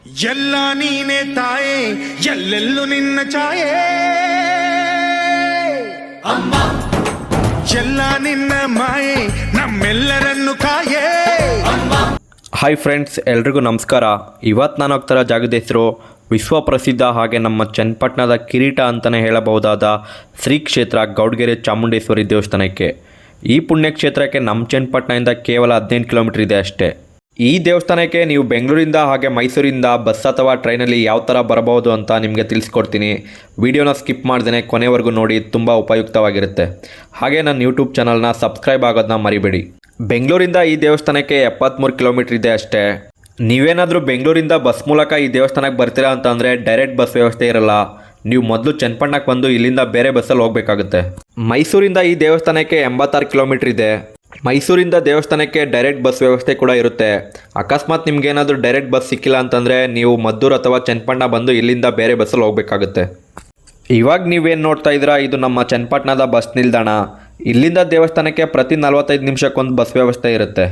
ಎಲ್ಲ ನೀನೆ ತಾಯೇ ಎಲ್ಲೆಲ್ಲೂ ನಿನ್ನ ಛಾಯೆ ಅಮ್ಮ ಎಲ್ಲ ನಿನ್ನ ಮಾಯೆ ನಮ್ಮೆಲ್ಲರನ್ನು ಕಾಯೇ ಹಾಯ್ ಫ್ರೆಂಡ್ಸ್, ಎಲ್ರಿಗೂ ನಮಸ್ಕಾರ. ಇವತ್ತು ನಾನು ಹೋಗ್ತಾರ ಜಾಗದ ಹೆಸರು ವಿಶ್ವಪ್ರಸಿದ್ಧ ಹಾಗೆ ನಮ್ಮ ಚನ್ನಪಟ್ಟಣದ ಕಿರೀಟ ಅಂತಲೇ ಹೇಳಬಹುದಾದ ಶ್ರೀ ಕ್ಷೇತ್ರ ಗೌಡಗೆರೆ ಚಾಮುಂಡೇಶ್ವರಿ ದೇವಸ್ಥಾನಕ್ಕೆ. ಈ ಪುಣ್ಯಕ್ಷೇತ್ರಕ್ಕೆ ನಮ್ಮ ಚನ್ನಪಟ್ಟಣದಿಂದ ಕೇವಲ 15 ಕಿಲೋಮೀಟರ್ ಇದೆ ಅಷ್ಟೇ. ಈ ದೇವಸ್ಥಾನಕ್ಕೆ ನೀವು ಬೆಂಗಳೂರಿಂದ ಹಾಗೆ ಮೈಸೂರಿಂದ ಬಸ್ ಅಥವಾ ಟ್ರೈನಲ್ಲಿ ಯಾವ ಥರ ಬರಬಹುದು ಅಂತ ನಿಮಗೆ ತಿಳಿಸ್ಕೊಡ್ತೀನಿ. ವಿಡಿಯೋನ ಸ್ಕಿಪ್ ಮಾಡ್ದೇ ಕೊನೆವರೆಗೂ ನೋಡಿ, ತುಂಬ ಉಪಯುಕ್ತವಾಗಿರುತ್ತೆ. ಹಾಗೆ ನನ್ನ ಯೂಟ್ಯೂಬ್ ಚಾನಲ್ನ ಸಬ್ಸ್ಕ್ರೈಬ್ ಆಗೋದನ್ನ ಮರಿಬೇಡಿ. ಬೆಂಗಳೂರಿಂದ ಈ ದೇವಸ್ಥಾನಕ್ಕೆ 73 ಕಿಲೋಮೀಟರ್ ಇದೆ ಅಷ್ಟೇ. ನೀವೇನಾದರೂ ಬೆಂಗಳೂರಿಂದ ಬಸ್ ಮೂಲಕ ಈ ದೇವಸ್ಥಾನಕ್ಕೆ ಬರ್ತೀರಾ ಅಂತಂದರೆ ಡೈರೆಕ್ಟ್ ಬಸ್ ವ್ಯವಸ್ಥೆ ಇರಲ್ಲ. ನೀವು ಮೊದಲು ಚನ್ನಪಟ್ಟಣಕ್ಕೆ ಬಂದು ಇಲ್ಲಿಂದ ಬೇರೆ ಬಸ್ಸಲ್ಲಿ ಹೋಗಬೇಕಾಗುತ್ತೆ. ಮೈಸೂರಿಂದ ಈ ದೇವಸ್ಥಾನಕ್ಕೆ 86 ಕಿಲೋಮೀಟರ್ ಇದೆ. ಮೈಸೂರಿಂದ ದೇವಸ್ಥಾನಕ್ಕೆ ಡೈರೆಕ್ಟ್ ಬಸ್ ವ್ಯವಸ್ಥೆ ಕೂಡ ಇರುತ್ತೆ. ಅಕಸ್ಮಾತ್ ನಿಮ್ಗೇನಾದರೂ ಡೈರೆಕ್ಟ್ ಬಸ್ ಸಿಕ್ಕಿಲ್ಲ ಅಂತಂದರೆ ನೀವು ಮದ್ದೂರು ಅಥವಾ ಚನ್ನಪಟ್ಟಣ ಬಂದು ಇಲ್ಲಿಂದ ಬೇರೆ ಬಸ್ಸಲ್ಲಿ ಹೋಗಬೇಕಾಗುತ್ತೆ. ಇವಾಗ ನೀವೇನು ನೋಡ್ತಾ ಇದ್ದೀರಾ, ಇದು ನಮ್ಮ ಚನ್ನಪಟ್ಟಣದ ಬಸ್ ನಿಲ್ದಾಣ. ಇಲ್ಲಿಂದ ದೇವಸ್ಥಾನಕ್ಕೆ ಪ್ರತಿ 45 ನಿಮಿಷಕ್ಕೊಂದು ಬಸ್ ವ್ಯವಸ್ಥೆ ಇರುತ್ತೆ.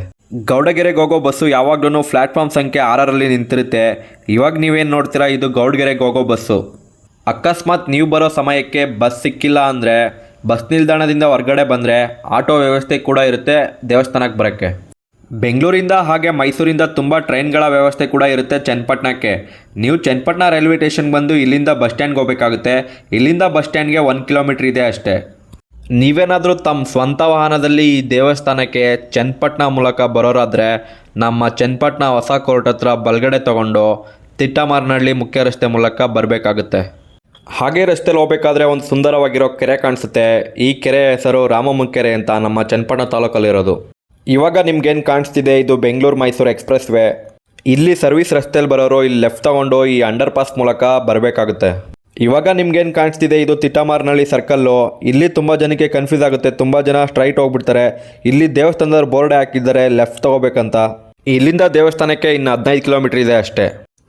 ಗೌಡಗೆರೆಗೆ ಹೋಗೋ ಬಸ್ಸು ಯಾವಾಗಲೂ ಪ್ಲ್ಯಾಟ್ಫಾರ್ಮ್ ಸಂಖ್ಯೆ 6ರಲ್ಲಿ ನಿಂತಿರುತ್ತೆ. ಇವಾಗ ನೀವೇನು ನೋಡ್ತೀರಾ, ಇದು ಗೌಡಗೆರೆಗೆ ಹೋಗೋ ಬಸ್ಸು. ಅಕಸ್ಮಾತ್ ನೀವು ಬರೋ ಸಮಯಕ್ಕೆ ಬಸ್ ಸಿಕ್ಕಿಲ್ಲ ಅಂದರೆ ಬಸ್ ನಿಲ್ದಾಣದಿಂದ ಹೊರಗಡೆ ಬಂದರೆ ಆಟೋ ವ್ಯವಸ್ಥೆ ಕೂಡ ಇರುತ್ತೆ ದೇವಸ್ಥಾನಕ್ಕೆ ಬರೋಕ್ಕೆ. ಬೆಂಗಳೂರಿಂದ ಹಾಗೆ ಮೈಸೂರಿಂದ ತುಂಬ ಟ್ರೈನ್ಗಳ ವ್ಯವಸ್ಥೆ ಕೂಡ ಇರುತ್ತೆ ಚನ್ನಪಟ್ಟಣಕ್ಕೆ. ನೀವು ಚನ್ನಪಟ್ಟಣ ರೈಲ್ವೆ ಸ್ಟೇಷನ್ಗೆ ಬಂದು ಇಲ್ಲಿಂದ ಬಸ್ ಸ್ಟ್ಯಾಂಡ್ಗೆ ಹೋಗಬೇಕಾಗುತ್ತೆ. ಇಲ್ಲಿಂದ ಬಸ್ ಸ್ಟ್ಯಾಂಡ್ಗೆ 1 ಕಿಲೋಮೀಟ್ರ್ ಇದೆ ಅಷ್ಟೇ. ನೀವೇನಾದರೂ ತಮ್ಮ ಸ್ವಂತ ವಾಹನದಲ್ಲಿ ಈ ದೇವಸ್ಥಾನಕ್ಕೆ ಚನ್ನಪಟ್ಟಣ ಮೂಲಕ ಬರೋರಾದರೆ ನಮ್ಮ ಚನ್ನಪಟ್ಟಣ ಹೊಸ ಕೋರ್ಟ್ ಹತ್ರ ಬಲಗಡೆ ತೊಗೊಂಡು ತಿಟ್ಟಮಾರನಹಳ್ಳಿ ಮುಖ್ಯ ರಸ್ತೆ ಮೂಲಕ ಬರಬೇಕಾಗುತ್ತೆ. ಹಾಗೆ ರಸ್ತೆಯಲ್ಲಿ ಹೋಗಬೇಕಾದ್ರೆ ಒಂದು ಸುಂದರವಾಗಿರೋ ಕೆರೆ ಕಾಣಿಸುತ್ತೆ. ಈ ಕೆರೆ ಹೆಸರು ರಾಮಮ್ಮ ಕೆರೆ ಅಂತ ನಮ್ಮ ಚನ್ನಪಟ್ಟಣ ತಾಲೂಕಲ್ಲಿರೋದು. ಇವಾಗ ನಿಮ್ಗೇನು ಕಾಣಿಸ್ತಿದೆ, ಇದು ಬೆಂಗಳೂರು ಮೈಸೂರು ಎಕ್ಸ್ಪ್ರೆಸ್ ವೇ. ಇಲ್ಲಿ ಸರ್ವಿಸ್ ರಸ್ತೆಯಲ್ಲಿ ಬರೋರು ಇಲ್ಲಿ ಲೆಫ್ಟ್ ತೊಗೊಂಡು ಈ ಅಂಡರ್ ಪಾಸ್ ಮೂಲಕ ಬರಬೇಕಾಗುತ್ತೆ. ಇವಾಗ ನಿಮ್ಗೇನು ಕಾಣಿಸ್ತಿದೆ, ಇದು ತಿಟ್ಟಮಾರನಹಳ್ಳಿ ಸರ್ಕಲ್ಲು. ಇಲ್ಲಿ ತುಂಬ ಜನಕ್ಕೆ ಕನ್ಫ್ಯೂಸ್ ಆಗುತ್ತೆ. ತುಂಬ ಜನ ಸ್ಟ್ರೈಟ್ ಹೋಗ್ಬಿಡ್ತಾರೆ. ಇಲ್ಲಿ ದೇವಸ್ಥಾನದವ್ರು ಬೋರ್ಡ್ ಹಾಕಿದ್ದಾರೆ ಲೆಫ್ಟ್ ತೊಗೋಬೇಕಂತ. ಇಲ್ಲಿಂದ ದೇವಸ್ಥಾನಕ್ಕೆ ಇನ್ನು 15 ಕಿಲೋಮೀಟರ್ ಇದೆ ಅಷ್ಟೇ.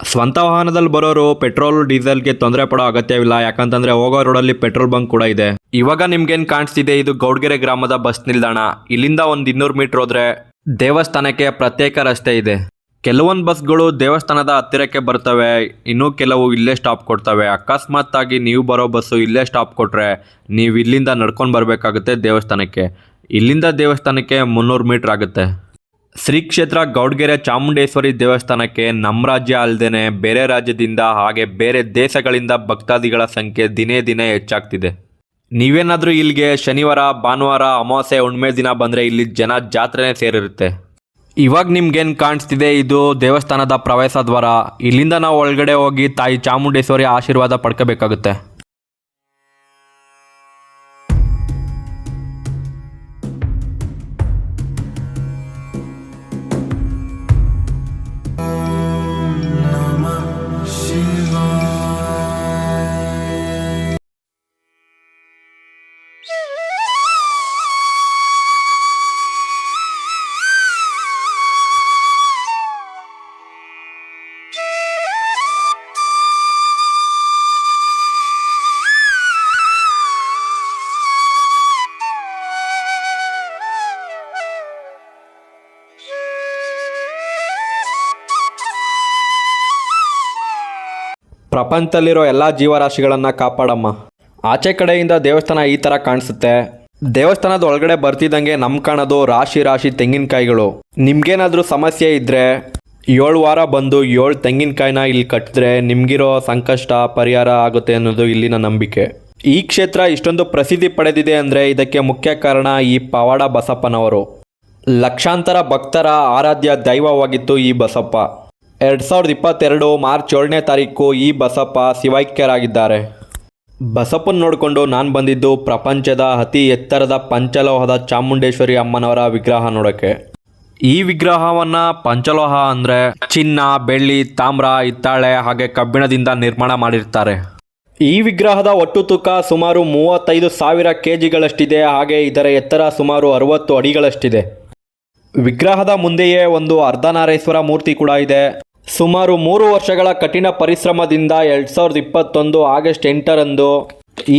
ಸ್ವಂತ ವಾಹನದಲ್ಲಿ ಬರೋರು ಪೆಟ್ರೋಲ್ ಡೀಸೆಲ್ಗೆ ತೊಂದರೆ ಪಡೋ ಅಗತ್ಯವಿಲ್ಲ, ಯಾಕಂತಂದರೆ ಹೋಗೋ ರೋಡಲ್ಲಿ ಪೆಟ್ರೋಲ್ ಬಂಕ್ ಕೂಡ ಇದೆ. ಇವಾಗ ನಿಮ್ಗೇನು ಕಾಣಿಸ್ತಿದೆ, ಇದು ಗೌಡಗೆರೆ ಗ್ರಾಮದ ಬಸ್ ನಿಲ್ದಾಣ. ಇಲ್ಲಿಂದ ಒಂದು 200 ಮೀಟರ್ ಹೋದರೆ ದೇವಸ್ಥಾನಕ್ಕೆ ಪ್ರತ್ಯೇಕ ರಸ್ತೆ ಇದೆ. ಕೆಲವೊಂದು ಬಸ್ಗಳು ದೇವಸ್ಥಾನದ ಹತ್ತಿರಕ್ಕೆ ಬರ್ತವೆ, ಇನ್ನೂ ಕೆಲವು ಇಲ್ಲೇ ಸ್ಟಾಪ್ ಕೊಡ್ತವೆ. ಅಕಸ್ಮಾತ್ ಆಗಿ ನೀವು ಬರೋ ಬಸ್ಸು ಇಲ್ಲೇ ಸ್ಟಾಪ್ ಕೊಟ್ಟರೆ ನೀವು ಇಲ್ಲಿಂದ ನಡ್ಕೊಂಡು ಬರಬೇಕಾಗುತ್ತೆ ದೇವಸ್ಥಾನಕ್ಕೆ. ಇಲ್ಲಿಂದ ದೇವಸ್ಥಾನಕ್ಕೆ 300 ಮೀಟ್ರ್ ಆಗುತ್ತೆ. ಶ್ರೀ ಕ್ಷೇತ್ರ ಗೌಡಗೆರೆ ಚಾಮುಂಡೇಶ್ವರಿ ದೇವಸ್ಥಾನಕ್ಕೆ ನಮ್ಮ ರಾಜ್ಯ ಅಲ್ಲದೆ ಬೇರೆ ರಾಜ್ಯದಿಂದ ಹಾಗೆ ಬೇರೆ ದೇಶಗಳಿಂದ ಭಕ್ತಾದಿಗಳ ಸಂಖ್ಯೆ ದಿನೇ ದಿನೇ ಹೆಚ್ಚಾಗ್ತಿದೆ. ನೀವೇನಾದರೂ ಇಲ್ಲಿಗೆ ಶನಿವಾರ, ಭಾನುವಾರ, ಅಮಾವಾಸ್ಯೆ, ಹುಣ್ಣಿಮೆ ದಿನ ಬಂದರೆ ಇಲ್ಲಿ ಜನ ಜಾತ್ರೆನೇ ಸೇರಿರುತ್ತೆ. ಇವಾಗ ನಿಮ್ಗೇನು ಕಾಣಿಸ್ತಿದೆ, ಇದು ದೇವಸ್ಥಾನದ ಪ್ರವೇಶ ದ್ವಾರ. ಇಲ್ಲಿಂದ ನಾವು ಒಳಗಡೆ ಹೋಗಿ ತಾಯಿ ಚಾಮುಂಡೇಶ್ವರಿ ಆಶೀರ್ವಾದ ಪಡ್ಕೋಬೇಕಾಗುತ್ತೆ. ಪ್ರಪಂಚದಲ್ಲಿರೋ ಎಲ್ಲ ಜೀವರಾಶಿಗಳನ್ನು ಕಾಪಾಡಮ್ಮ. ಆಚೆ ಕಡೆಯಿಂದ ದೇವಸ್ಥಾನ ಈ ಥರ ಕಾಣಿಸುತ್ತೆ. ದೇವಸ್ಥಾನದ ಒಳಗಡೆ ಬರ್ತಿದ್ದಂಗೆ ನಮ್ಮ ಕಾಣೋದು ರಾಶಿ ರಾಶಿ ತೆಂಗಿನಕಾಯಿಗಳು. ನಿಮ್ಗೇನಾದರೂ ಸಮಸ್ಯೆ ಇದ್ದರೆ 7 ವಾರ ಬಂದು 7 ತೆಂಗಿನಕಾಯಿನ ಇಲ್ಲಿ ಕಟ್ಟಿದ್ರೆ ನಿಮಗಿರೋ ಸಂಕಷ್ಟ ಪರಿಹಾರ ಆಗುತ್ತೆ ಅನ್ನೋದು ಇಲ್ಲಿನ ನಂಬಿಕೆ. ಈ ಕ್ಷೇತ್ರ ಇಷ್ಟೊಂದು ಪ್ರಸಿದ್ಧಿ ಪಡೆದಿದೆ ಅಂದರೆ ಇದಕ್ಕೆ ಮುಖ್ಯ ಕಾರಣ ಈ ಪವಾಡ ಬಸಪ್ಪನವರು. ಲಕ್ಷಾಂತರ ಭಕ್ತರ ಆರಾಧ್ಯ ದೈವವಾಗಿತ್ತು ಈ ಬಸಪ್ಪ. 2022 ಮಾರ್ಚ್ 7ನೇ ತಾರೀಕು ಈ ಬಸಪ್ಪ ಶಿವೈಕ್ಯರಾಗಿದ್ದಾರೆ. ಬಸಪ್ಪನ ನೋಡಿಕೊಂಡು ನಾನು ಬಂದಿದ್ದು ಪ್ರಪಂಚದ ಅತಿ ಎತ್ತರದ ಪಂಚಲೋಹದ ಚಾಮುಂಡೇಶ್ವರಿ ಅಮ್ಮನವರ ವಿಗ್ರಹ ನೋಡೋಕ್ಕೆ. ಈ ವಿಗ್ರಹವನ್ನು ಪಂಚಲೋಹ ಅಂದರೆ ಚಿನ್ನ, ಬೆಳ್ಳಿ, ತಾಮ್ರ, ಹಿತ್ತಾಳೆ ಹಾಗೆ ಕಬ್ಬಿಣದಿಂದ ನಿರ್ಮಾಣ ಮಾಡಿರ್ತಾರೆ. ಈ ವಿಗ್ರಹದ ಒಟ್ಟು ತೂಕ ಸುಮಾರು 35,000 kgಗಳಷ್ಟಿದೆ. ಹಾಗೆ ಇದರ ಎತ್ತರ ಸುಮಾರು 60 ಅಡಿಗಳಷ್ಟಿದೆ. ವಿಗ್ರಹದ ಮುಂದೆಯೇ ಒಂದು ಅರ್ಧನಾರೇಶ್ವರ ಮೂರ್ತಿ ಕೂಡ ಇದೆ. ಸುಮಾರು 3 ವರ್ಷಗಳ ಕಠಿಣ ಪರಿಶ್ರಮದಿಂದ 2021 ಆಗಸ್ಟ್ 8ರಂದು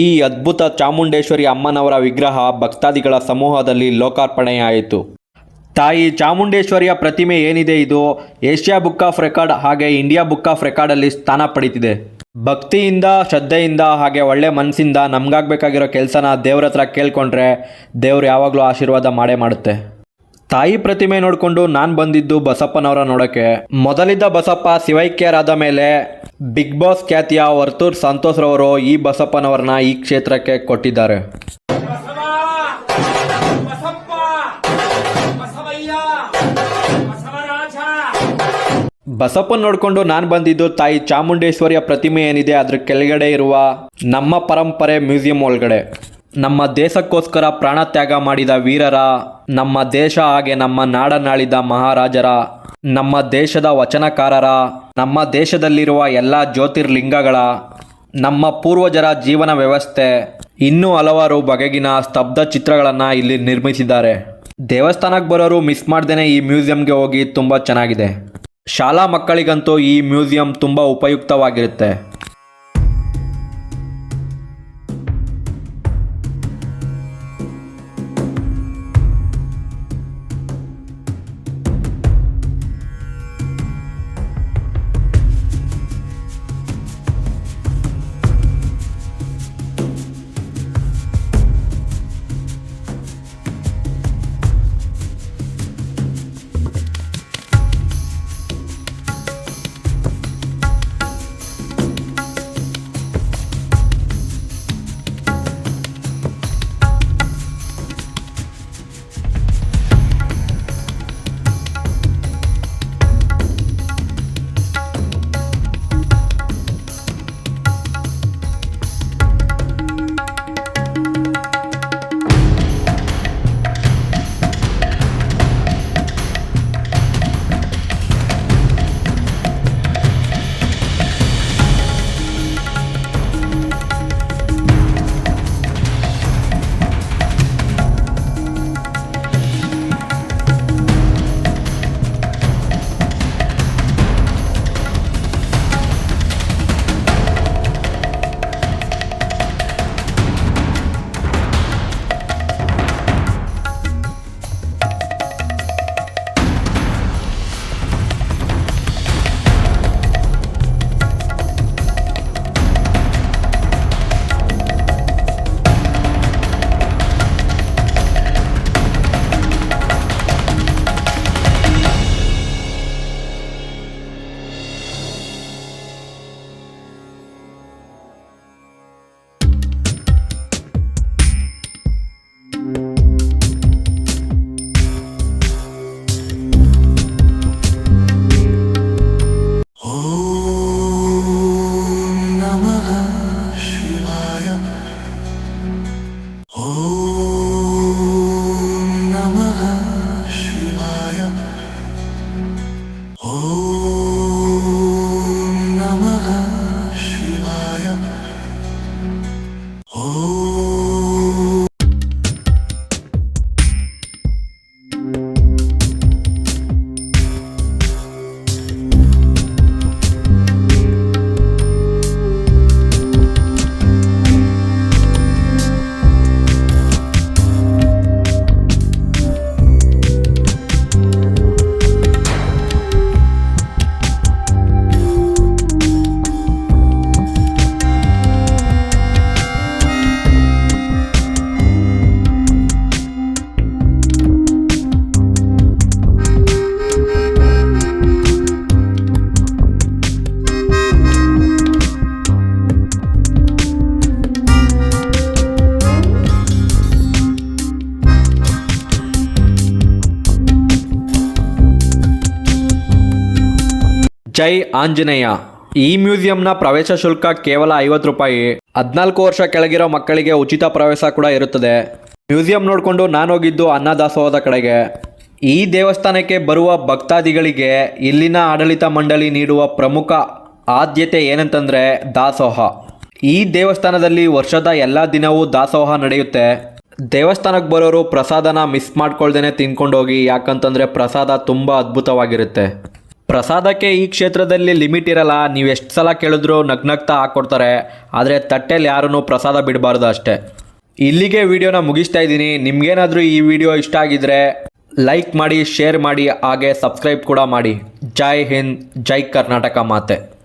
ಈ ಅದ್ಭುತ ಚಾಮುಂಡೇಶ್ವರಿ ಅಮ್ಮನವರ ವಿಗ್ರಹ ಭಕ್ತಾದಿಗಳ ಸಮೂಹದಲ್ಲಿ ಲೋಕಾರ್ಪಣೆಯಾಯಿತು. ತಾಯಿ ಚಾಮುಂಡೇಶ್ವರಿಯ ಪ್ರತಿಮೆ ಏನಿದೆ ಇದು ಏಷ್ಯಾ ಬುಕ್ ಆಫ್ ರೆಕಾರ್ಡ್ ಹಾಗೆ ಇಂಡಿಯಾ ಬುಕ್ ಆಫ್ ರೆಕಾರ್ಡಲ್ಲಿ ಸ್ಥಾನ ಪಡೀತಿದೆ. ಭಕ್ತಿಯಿಂದ, ಶ್ರದ್ಧೆಯಿಂದ ಹಾಗೆ ಒಳ್ಳೆ ಮನಸ್ಸಿಂದ ನಮಗಾಗಬೇಕಾಗಿರೋ ಕೆಲಸನ ದೇವ್ರ ಹತ್ರ ಕೇಳ್ಕೊಂಡ್ರೆ ದೇವ್ರು ಯಾವಾಗಲೂ ಆಶೀರ್ವಾದ ಮಾಡೇ ಮಾಡುತ್ತೆ. ತಾಯಿ ಪ್ರತಿಮೆ ನೋಡಿಕೊಂಡು ನಾನು ಬಂದಿದ್ದು ಬಸಪ್ಪನವರ ನೋಡೋಕ್ಕೆ. ಮೊದಲಿದ್ದ ಬಸಪ್ಪ ಶಿವೈಕ್ಯರಾದ ಮೇಲೆ ಬಿಗ್ ಬಾಸ್ ಖ್ಯಾತಿಯ ವರ್ತೂರ್ ಸಂತೋಷ್ ರವರು ಈ ಬಸಪ್ಪನವರನ್ನ ಈ ಕ್ಷೇತ್ರಕ್ಕೆ ಕೊಟ್ಟಿದ್ದಾರೆ. ಬಸಪ್ಪನ ನೋಡಿಕೊಂಡು ನಾನು ಬಂದಿದ್ದು ತಾಯಿ ಚಾಮುಂಡೇಶ್ವರಿಯ ಪ್ರತಿಮೆ ಏನಿದೆ ಅದ್ರ ಕೆಳಗಡೆ ಇರುವ ನಮ್ಮ ಪರಂಪರೆ ಮ್ಯೂಸಿಯಂ ಒಳಗಡೆ. ನಮ್ಮ ದೇಶಕ್ಕೋಸ್ಕರ ಪ್ರಾಣ ತ್ಯಾಗ ಮಾಡಿದ ವೀರರ, ನಮ್ಮ ದೇಶ ಹಾಗೆ ನಮ್ಮ ನಾಡನಾಳಿದ ಮಹಾರಾಜರ, ನಮ್ಮ ದೇಶದ ವಚನಕಾರರ, ನಮ್ಮ ದೇಶದಲ್ಲಿರುವ ಎಲ್ಲ ಜ್ಯೋತಿರ್ಲಿಂಗಗಳ, ನಮ್ಮ ಪೂರ್ವಜರ ಜೀವನ ವ್ಯವಸ್ಥೆ, ಇನ್ನೂ ಹಲವಾರು ಬಗೆಗಿನ ಸ್ತಬ್ಧ ಚಿತ್ರಗಳನ್ನು ಇಲ್ಲಿ ನಿರ್ಮಿಸಿದ್ದಾರೆ. ದೇವಸ್ಥಾನಕ್ಕೆ ಬರೋರು ಮಿಸ್ ಮಾಡ್ದೇನೆ ಈ ಮ್ಯೂಸಿಯಂಗೆ ಹೋಗಿ, ತುಂಬ ಚೆನ್ನಾಗಿದೆ. ಶಾಲಾ ಮಕ್ಕಳಿಗಂತೂ ಈ ಮ್ಯೂಸಿಯಂ ತುಂಬ ಉಪಯುಕ್ತವಾಗಿರುತ್ತೆ. ಜೈ ಆಂಜನೇಯ. ಈ ಮ್ಯೂಸಿಯಂನ ಪ್ರವೇಶ ಶುಲ್ಕ ಕೇವಲ 50 ರೂಪಾಯಿ. 14 ವರ್ಷ ಕೆಳಗಿರೋ ಮಕ್ಕಳಿಗೆ ಉಚಿತ ಪ್ರವೇಶ ಕೂಡ ಇರುತ್ತದೆ. ಮ್ಯೂಸಿಯಂ ನೋಡಿಕೊಂಡು ನಾನು ಹೋಗಿದ್ದು ಅನ್ನದಾಸೋಹದ ಕಡೆಗೆ. ಈ ದೇವಸ್ಥಾನಕ್ಕೆ ಬರುವ ಭಕ್ತಾದಿಗಳಿಗೆ ಇಲ್ಲಿನ ಆಡಳಿತ ಮಂಡಳಿ ನೀಡುವ ಪ್ರಮುಖ ಆದ್ಯತೆ ಏನಂತಂದರೆ ದಾಸೋಹ. ಈ ದೇವಸ್ಥಾನದಲ್ಲಿ ವರ್ಷದ ಎಲ್ಲ ದಿನವೂ ದಾಸೋಹ ನಡೆಯುತ್ತೆ. ದೇವಸ್ಥಾನಕ್ಕೆ ಬರೋರು ಪ್ರಸಾದನ ಮಿಸ್ ಮಾಡ್ಕೊಳ್ದೇನೆ ತಿನ್ಕೊಂಡೋಗಿ, ಯಾಕಂತಂದರೆ ಪ್ರಸಾದ ತುಂಬ ಅದ್ಭುತವಾಗಿರುತ್ತೆ. ಪ್ರಸಾದಕ್ಕೆ ಈ ಕ್ಷೇತ್ರದಲ್ಲಿ ಲಿಮಿಟ್ ಇರಲ್ಲ. ನೀವು ಎಷ್ಟು ಸಲ ಕೇಳಿದ್ರೂ ನಗ್ನಗ್ತಾ ಹಾಕ್ಕೊಡ್ತಾರೆ. ಆದರೆ ತಟ್ಟೆಯಲ್ಲಿ ಯಾರೂ ಪ್ರಸಾದ ಬಿಡಬಾರ್ದು ಅಷ್ಟೇ. ಇಲ್ಲಿಗೆ ವಿಡಿಯೋನ ಮುಗಿಸ್ತಾ ಇದ್ದೀನಿ. ನಿಮ್ಗೇನಾದರೂ ಈ ವಿಡಿಯೋ ಇಷ್ಟ ಆಗಿದ್ರೆ ಲೈಕ್ ಮಾಡಿ, ಶೇರ್ ಮಾಡಿ, ಹಾಗೆ ಸಬ್ಸ್ಕ್ರೈಬ್ ಕೂಡ ಮಾಡಿ. ಜೈ ಹಿಂದ್, ಜೈ ಕರ್ನಾಟಕ ಮಾತೆ.